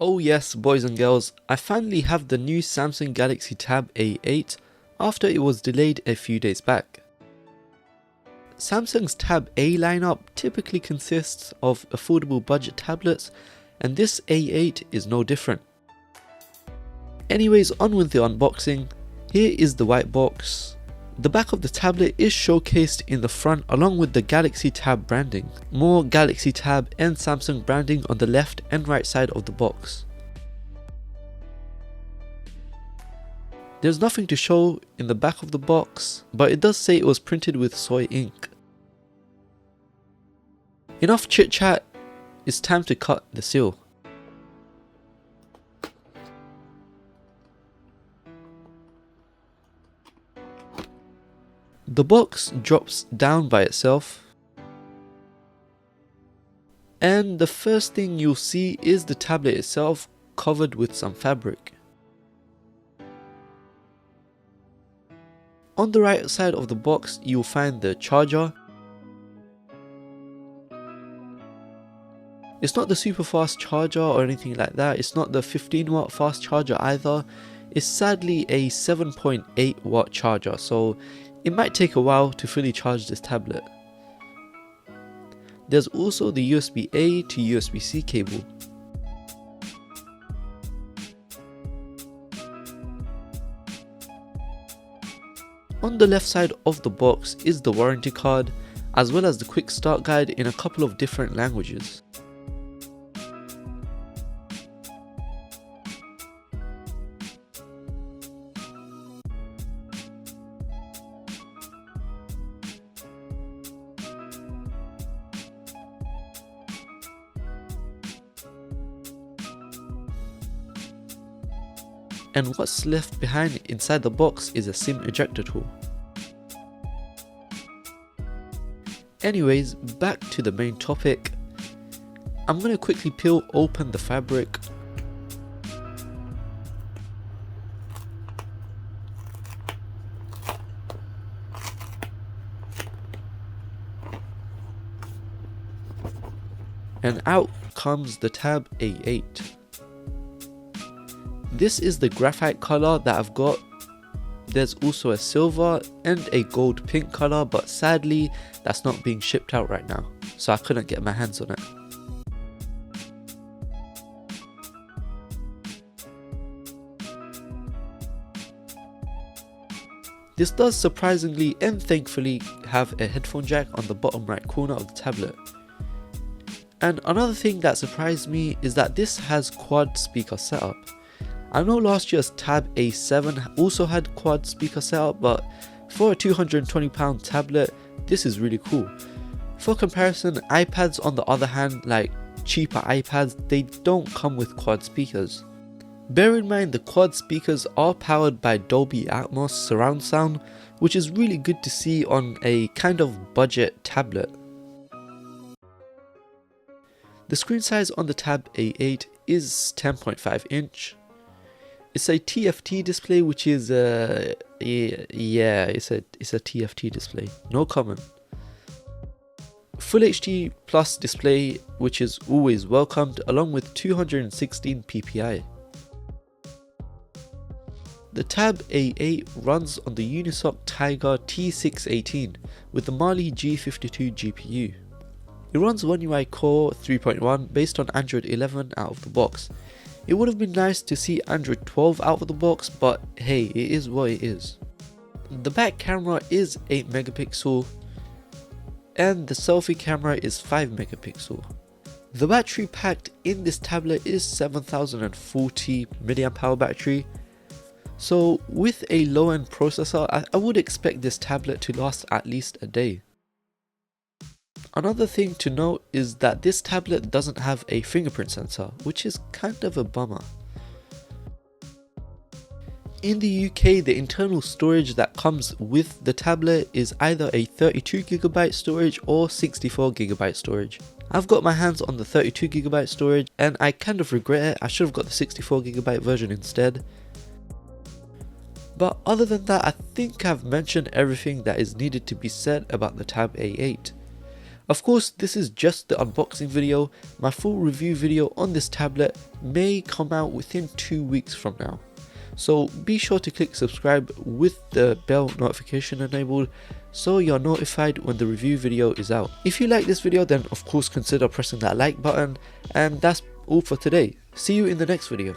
Oh yes, boys and girls, I finally have the new Samsung Galaxy Tab A8 after it was delayed a few days back. Samsung's Tab A lineup typically consists of affordable budget tablets, and this A8 is no different. Anyways, on with the unboxing. Here is the white box. The back of the tablet is showcased in the front along with the Galaxy Tab branding. More Galaxy Tab and Samsung branding on the left and right side of the box. There's nothing to show in the back of the box, but it does say it was printed with soy ink. Enough chit chat, it's time to cut the seal. The box drops down by itself, and the first thing you'll see is the tablet itself covered with some fabric. On the right side of the box you'll find the charger. It's not the super fast charger or anything like that, it's not the 15 watt fast charger either, it's sadly a 7.8 watt charger, so it might take a while to fully charge this tablet. There's also the USB-A to USB-C cable. On the left side of the box is the warranty card, as well as the quick start guide in a couple of different languages. And what's left behind inside the box is a SIM ejector tool. Anyways, back to the main topic. I'm going to quickly peel open the fabric. And out comes the Tab A8. This is the graphite color that I've got. There's also a silver and a gold pink color, but sadly that's not being shipped out right now, so I couldn't get my hands on it. This does surprisingly and thankfully have a headphone jack on the bottom right corner of the tablet. And another thing that surprised me is that this has quad speaker setup. I know last year's Tab A7 also had quad speaker setup, but for a £220 tablet, this is really cool. For comparison, iPads on the other hand, like cheaper iPads, they don't come with quad speakers. Bear in mind the quad speakers are powered by Dolby Atmos surround sound, which is really good to see on a kind of budget tablet. The screen size on the Tab A8 is 10.5 inch. It's a TFT display, which is it's a TFT display, no comment. Full HD plus display, which is always welcomed, along with 216 ppi. The Tab A8 runs on the Unisoc Tiger T618 with the Mali G52 GPU. It runs One UI Core 3.1 based on Android 11 out of the box. It would have been nice to see Android 12 out of the box, but hey, it is what it is. The back camera is 8 megapixel and the selfie camera is 5 megapixel. The battery packed in this tablet is 7040 mAh battery. So with a low-end processor, I would expect this tablet to last at least a day. Another thing to note is that this tablet doesn't have a fingerprint sensor, which is kind of a bummer. In the UK, the internal storage that comes with the tablet is either a 32GB storage or 64GB storage. I've got my hands on the 32GB storage and I kind of regret it. I should have got the 64GB version instead. But other than that, I think I've mentioned everything that is needed to be said about the Tab A8. Of course, this is just the unboxing video. My full review video on this tablet may come out within 2 weeks from now. So be sure to click subscribe with the bell notification enabled so you're notified when the review video is out. If you like this video, then of course consider pressing that like button, and that's all for today. See you in the next video.